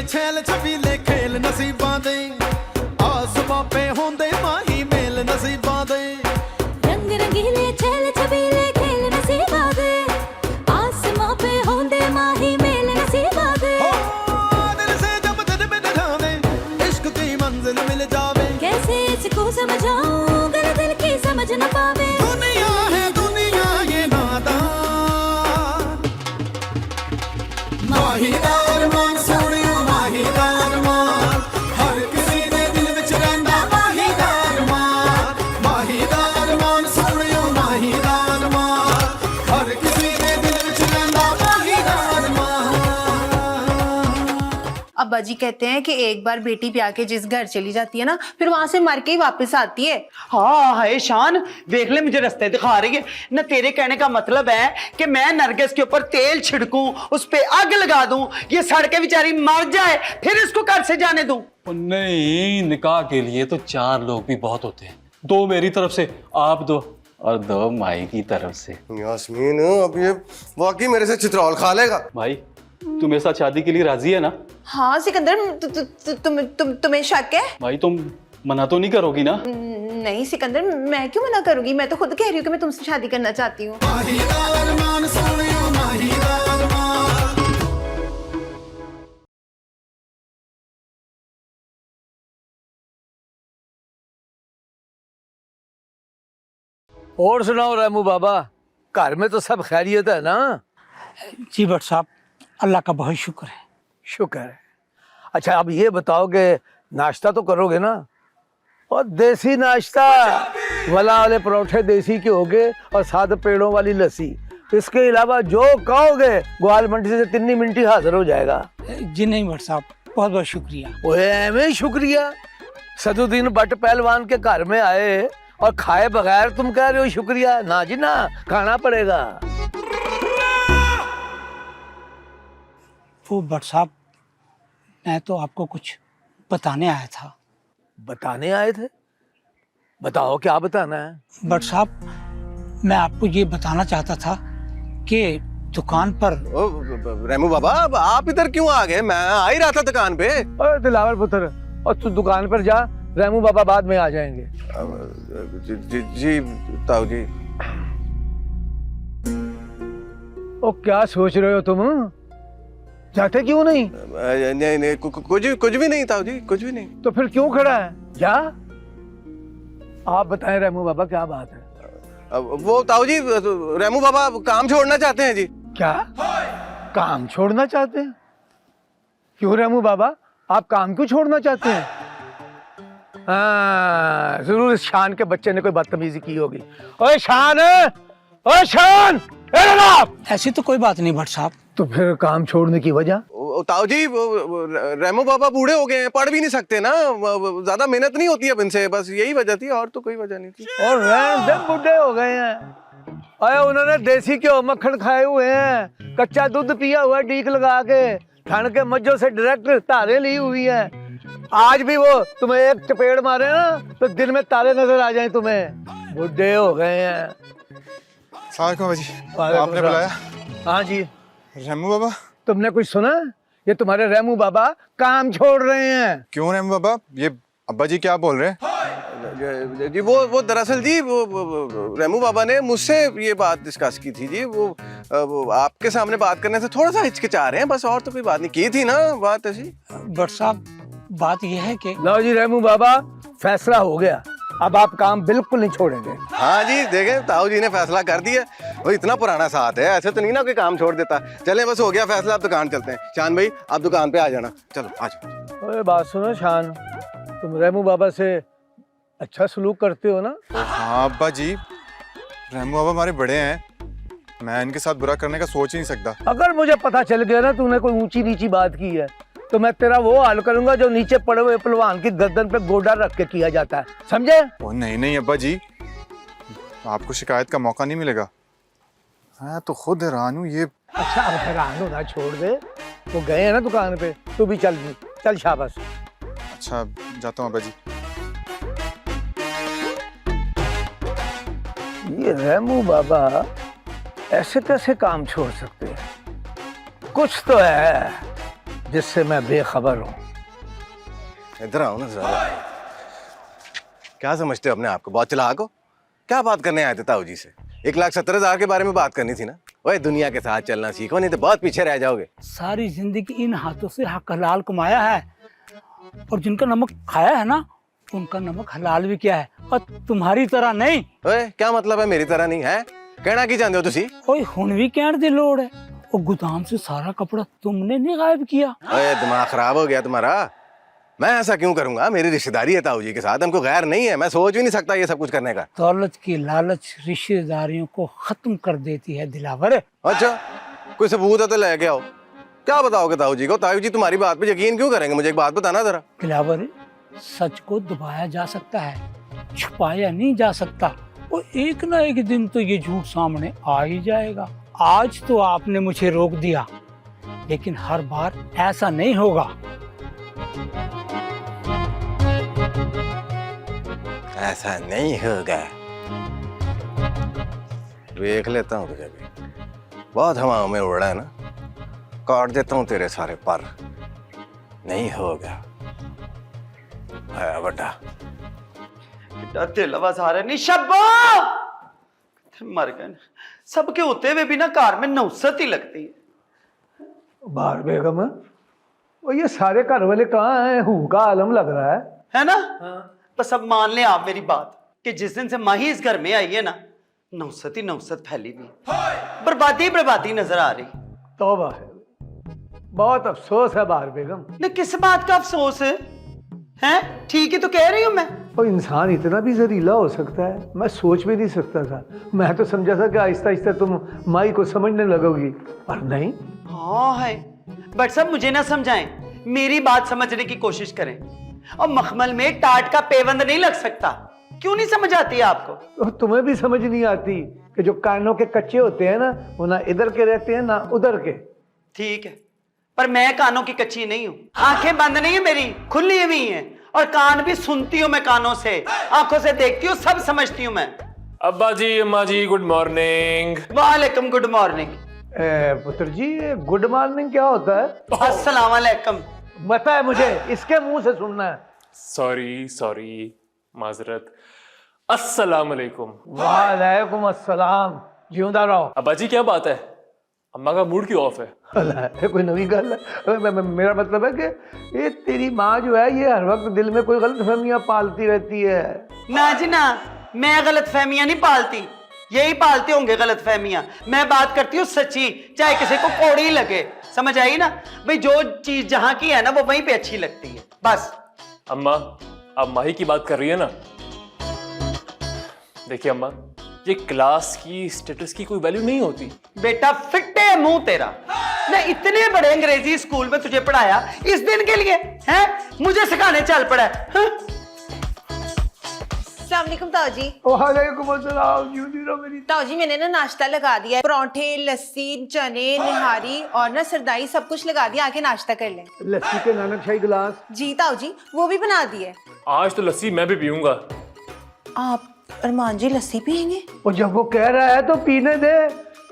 छैल छबीले खेल नसीबां दे आसमां पे होंदे माही मेल नसीबां दे रंग रंगीले छैल छबीले खेल नसीबां दे आसमां पे होंदे माही मेल नसीबां दे दिल से जब दिल में जावे इश्क की मंजिल मिल जावे कैसे इसको समझाऊं अगर दिल की समझ न पावे दुनिया है दुनिया ये नादान माहीदार मान सोनिया माहीदार मान हर किसी दे दिल विच रहिंदा माहीदार मान सोनिया माहीदार मान हर किसी दे दिल विच रहिंदा माहीदार मान। अब्बा जी कहते हैं कि एक बार बेटी ब्याह के जिस घर चली जाती है ना फिर वहां से मर के ही वापस आती है। हाँ हाय शान, देख ले मुझे रास्ते दिखा रही है ना। तेरे कहने का मतलब है कि मैं नरगिस के ऊपर तेल छिड़कूं, उस पे आग लगा दूं, ये सड़ के बेचारी मर जाए, फिर इसको घर से जाने दूं? नहीं, निकाह के लिए तो 4 लोग भी बहुत होते हैं। 2 मेरी तरफ से, आप 2 और 2 माई की तरफ से। यास्मीन अब ये वाकई मेरे से चित्रौल खा लेगा। भाई तू मेरे साथ शादी के लिए राजी है ना? हाँ सिकंदर, तुम्हें शक है? भाई तुम मना तो नहीं करोगी ना? नहीं सिकंदर, मैं क्यों मना करूंगी? मैं तो खुद कह रही हूँ कि मैं तुमसे शादी करना चाहती हूँ। माहीदार मान सोनिया माहीदार मान। और सुनाओ रामू बाबा, घर में तो सब खैरियत है ना? जी भट्ट साहब, अल्लाह का बहुत शुक्र है। शुक्र है। अच्छा अब ये बताओ कि नाश्ता तो करोगे ना? और देसी नाश्ता, वला वाले परोठे देसी के होगे और साथ पेड़ों वाली लस्सी। इसके अलावा जो कहोगे ग्वाल मंडी से 3 मिनटी हाजिर हो जाएगा। जी नहीं भट्ट साहब, बहुत बहुत शुक्रिया। ओए शुक्रिया? सदुद्दीन भट्ट पहलवान के घर में आए और खाए बगैर तुम कह रहे हो शुक्रिया? ना जी ना, खाना पड़ेगा। वो भट्ट साहब, मैं तो आपको कुछ बताने आया था। बताने आए थे? बताओ क्या बताना है? भट्ट साहब, मैं आपको ये बताना चाहता था कि दुकान पर। रेमू बाबा अब आप इधर क्यों आ गए? मैं आ ही रहा था दुकान पे। ओए दिलावर पुत्र, और तू दुकान पर जा, रेमू बाबा बाद में आ जाएंगे। जी ताऊ जी। ओ क्या सोच रहे हो तुम? जाते क्यों नहीं? नहीं कुछ भी नहीं ताऊ जी, कुछ भी नहीं। तो फिर क्यों खड़ा है? जा, आप बताएं रेमू बाबा क्या बात है? वो ताऊ जी, रेमू बाबा काम छोड़ना चाहते हैं जी। क्या काम छोड़ना चाहते हैं? क्यों रेमू बाबा, आप काम क्यों छोड़ना चाहते हैं? हाँ, जरूर इस शान के बच्चे ने कोई बदतमीजी की होगी। ओए शान, ओए शान, ऐसी तो कोई बात नहीं भट्ट साहब। तो फिर काम छोड़ने की वजह? ताऊ जी रेमू बाबा बूढ़े हो गए हैं, पढ़ भी नहीं सकते ना, ज्यादा मेहनत नहीं होती अब इनसे, बस यही वजह थी, और तो कोई वजह नहीं थी। और बूढ़े हो गए हैं? अरे उन्होंने देसी घ्यो मक्खन खाए हुए हैं, कच्चा दूध पिया हुआ डीक लगा के, ठंड के मज्जों से डायरेक्ट तारे ली हुई है। आज भी वो तुम्हें एक चपेड़ मारे ना तो दिन में तारे नजर आ जाए तुम्हें। बूढ़े हो गए हैं। जी, आपने बुलाया? हाँ जी। रेमू बाबा, तुमने कुछ सुना? ये तुम्हारे रेमू बाबा काम छोड़ रहे हैं। क्यों रेमू बाबा, ये अब्बा जी क्या बोल रहे हैं? जी वो दरअसल जी वो रेमू बाबा ने मुझसे ये बात डिस्कस की थी जी। वो आपके सामने बात करने से थोड़ा सा हिचकिचा रहे हैं, बस, और तो कोई बात नहीं। की थी ना बात ऐसी? भट्ट साहब, बात यह है कि। लो जी रेमू बाबा, फैसला हो गया, अब आप काम बिल्कुल नहीं छोड़ेंगे। हाँ जी, देखें ताऊ जी ने फैसला कर दिया। वो इतना पुराना साथ है, ऐसे तो नहीं ना कोई काम छोड़ देता। चलें, बस हो गया फैसला, अब दुकान चलते हैं। शान भाई आप दुकान पे आ जाना। चलो आ जाओ। ओए बात सुनो शान, तुम रेमू बाबा से अच्छा सलूक करते हो ना? हाँ अब्बा जी, रेमू बाबा हमारे बड़े हैं, मैं इनके साथ बुरा करने का सोच ही नहीं सकता। अगर मुझे पता चल गया ना तूने कोई ऊंची नीची बात की है तो मैं तेरा वो हाल करूंगा जो नीचे पड़े हुए पहलवान की गर्दन पे गोडा रख के किया जाता है, समझे? ओ नहीं अब्बा जी, आपको शिकायत का मौका नहीं मिलेगा। मैं तो खुद हैरान हूँ ये। अच्छा अब हैरान होना छोड़ दे, वो गए हैं ना दुकान पे, तू भी चल जी, चल शाबाश। अच्छा जाता हूँ अब्बा जी। ये रेमू बाबा ऐसे कैसे काम छोड़ सकते हैं? कुछ तो है जिससे मैं बेखबर हूँ। इधर आओ ना जरा। क्या समझते हो अपने आप को? बहुत चालाक हो? क्या बात करने आए थे ताऊ जी से? 1,70,000 के बारे में बात करनी थी ना। ओए दुनिया के साथ चलना सीखो, नहीं तो बहुत पीछे रह जाओगे। सारी जिंदगी इन हाथों से हक हलाल कमाया है, और जिनका नमक खाया है ना, उनका नमक हलाल भी किया है, और तुम्हारी तरह नहीं। ओए क्या मतलब है मेरी तरह नहीं है? कहना की चाहते हो तुसी? ओए हुन भी कहने दी लोड़ है। और गोदाम से सारा कपड़ा तुमने नहीं गायब किया। ओए दिमाग खराब हो गया तुम्हारा? मैं ऐसा क्यों करूंगा? मेरी रिश्तेदारी है ताऊ जी के साथ, हमको गैर नहीं है। मैं सोच भी नहीं सकता ये सब कुछ करने का। दौलत की लालच रिश्तेदारियों को खत्म कर देती है दिलावर। अच्छा, कोई सबूत है तो लेके आओ। क्या बताओगे ताऊ जी को? ताऊ जी तुम्हारी बात पे यकीन क्यों करेंगे? मुझे एक बात बताना जरा। दिलावर, सच को दबाया जा सकता है, छुपाया नहीं जा सकता, और एक ना एक दिन तो ये झूठ सामने आ ही जाएगा। आज तो आपने मुझे रोक दिया, लेकिन हर बार ऐसा नहीं होगा। ऐसा नहीं होगा। देख लेता हूँ तुझे भी। बहुत हवाओं में उड़ रहा है ना, काट देता हूँ तेरे सारे पर। नहीं होगा। आया बटा। बेटा दिल आवाज आ रहा नहीं शब्बो, मर गए। सबके होते हुए भी ना कार में नौसत ही लगती है। बाहर बेगम, और ये सारे घर वाले कहाँ हैं? हूँ का आलम लग रहा है ना? बस अब मान ले आप मेरी बात कि जिस दिन से माही इस घर में आई है ना, नौसत ही नौसत फैली हुई, बर्बादी बर्बादी नजर आ रही। तौबा है, बहुत अफसोस है बाहर बेगम। न किस बात का अफसोस है? हैं? ठीक ही तो कह रही हूं मैं। और इंसान इतना भी जहरीला हो सकता है? मैं सोच भी नहीं सकता था। मैं तो समझा था कि आहिस्ता आहिस्ता तुम माई को समझने लगोगी, पर नहीं। हाँ है, बट सब मुझे ना समझाएं, मेरी बात समझने की कोशिश करें। और मखमल में टाट का पेवंद नहीं लग सकता। क्यों नहीं समझ आती आपको? तो तुम्हें भी समझ नहीं आती कि जो कानों के कच्चे होते हैं ना, वो ना इधर के रहते हैं ना उधर के। ठीक है, पर मैं कानों की कच्ची नहीं हूं। आंखें बंद नहीं है मेरी, खुली हुई हैं, और कान भी सुनती हूं मैं कानों से, आंखों से देखती हूँ, सब समझती हूँ मैं। अब्बा जी, अम्मा जी, गुड मॉर्निंग। वालेकुम गुड मॉर्निंग। पुत्र जी, गुड मॉर्निंग क्या होता है? अस्सलाम वालेकुम। पता है मुझे, इसके मुंह से सुनना है। सॉरी, माजरत। अस्सलाम वालेकुम। वालेकुम अस्सलाम। जिंदा रहो। अब्बा जी क्या बात है, अम्मा का मूड क्यों ऑफ है? अल्लाह, कोई नवी गल है। मेरा मतलब है कि ये तेरी माँ जो है, ये हर वक्त दिल में कोई गलतफहमियां पालती रहती है। ना जी ना, मैं गलतफहमियां नहीं पालती, यही पालते होंगे गलतफहमियां। मैं बात करती हूँ सच्ची, चाहे किसी को कौड़ी लगे। समझ आई ना भाई? जो चीज जहां की है ना, वो वहीं पे अच्छी लगती है बस। अम्मा, आप माही की बात कर रही है ना? देखिए अम्मा, ये क्लास की स्टेटस की कोई वैल्यू नहीं होती। बेटा फिट्टे मुंह तेरा, मैं इतने बड़े अंग्रेजी स्कूल में तुझे पढ़ाया इस दिन के लिए हैं? मुझे सिखाने चल पड़ा है। अस्सलाम वालेकुम ताऊ जी। वालेकुम अस्सलाम। जी रहो मेरी। ताऊ जी मैंने ना नाश्ता लगा दिया है, परोंठे, लस्सी, चने, निहारी और ना सरदाई सब कुछ लगा दिया, आके नाश्ता कर लें। लस्सी के नानक शाही गिलास? जी ताऊ जी, वो भी बना दिए। आज तो लस्सी मैं भी पीऊंगा। आप अरमान जी लस्सी पियेंगे? और जब वो कह रहा है तो पीने दे।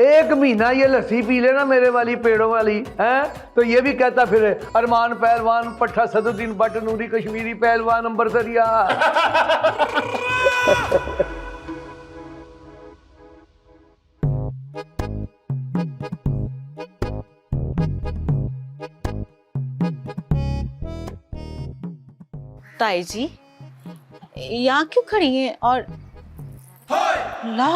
1 महीना ये लस्सी पी लेना मेरे वाली पेड़ों वाली है, तो ये भी कहता फिर अरमान पहलवान, पट्टा सदुद्दीन भट्ट, नूरी कश्मीरी पहलवान, अंबरसरिया। ताई जी यहाँ क्यों खड़ी हैं? और ला,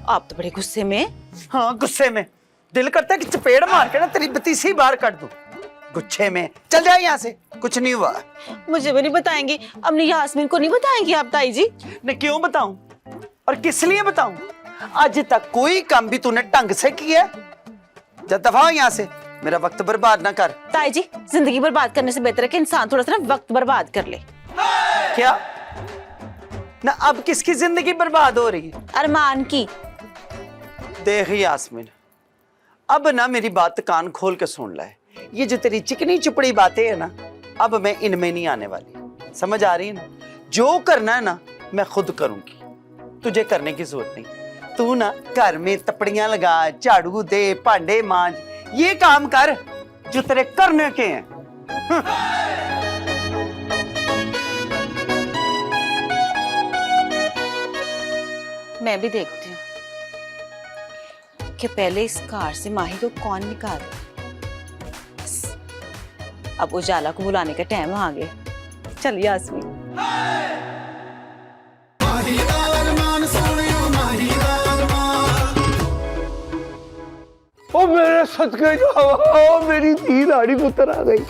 आप तो बड़े गुस्से में। हाँ गुस्से में, दिल करता है कि चपेड़ मार के ना तेरी बतीसी बाहर कर दूं। गुस्से में चल जाए यहाँ से, कुछ नहीं हुआ। मुझे भी नहीं बताएंगी, अपनी यास्मीन को नहीं बताएंगी आप ताई जी? मैं क्यों बताऊं और किस लिए बताऊं? आज तक कोई काम भी तूने ढंग से किया? जा दफा हो यहाँ से, मेरा वक्त बर्बाद ना कर। ताई जी, जिंदगी बर्बाद करने से बेहतर है कि इंसान थोड़ा सा ना वक्त बर्बाद कर ले। क्या ना? अब किसकी जिंदगी बर्बाद हो रही है? अरमान की। देख यास्मीन, अब ना मेरी बात कान खोल के सुन ले। ये जो तेरी चिकनी चुपड़ी बातें है ना, अब मैं इनमें नहीं आने वाली। समझ आ रही है ना? जो करना है ना मैं खुद करूंगी, तुझे करने की जरूरत नहीं। तू ना घर में तपड़ियां लगा, झाड़ू दे, भांडे मांज, ये काम कर। जो तेरे करने के हैं। मैं भी देखती हूँ कि पहले इस कार से माही को कौन निकाले। बस, अब उजाला को बुलाने का टाइम आ गया। चल यास्मीन। माही दा अरमान सोनियो माही दा अरमान। ओ मेरे सदके जावा, ओ मेरी धी लाड़ी पुत्र आ गई।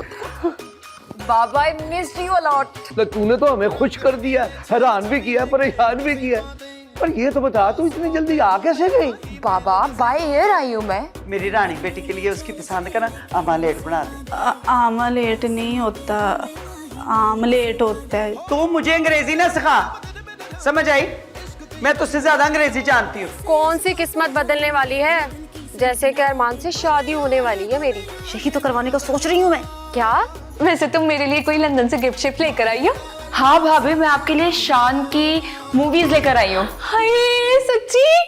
बाबा I missed you a lot. तो तूने तो हमें खुश कर दिया, हैरान भी किया, परेशान भी किया। पर ये तो बता, तू इतनी जल्दी आ कैसे गई? बाबा बाय एयर आई हूँ मैं। मेरी रानी बेटी के लिए उसकी पसंद का ना आमलेट बना दे। आमलेट नहीं होता, आमलेट होता है। तू मुझे अंग्रेजी ना सिखा, समझ आई? मैं तुझसे ज्यादा अंग्रेजी जानती हूँ। कौन सी किस्मत बदलने वाली है? जैसे कि अरमान से शादी होने वाली है मेरी। यही तो करवाने का सोच रही हूँ मैं। क्या? वैसे तुम मेरे लिए कोई लंदन से गिफ्ट शिफ्ट लेकर आई हो? हाँ भाभी, मैं आपके लिए शान की मूवीज लेकर आई हूँ। हाय सच्ची?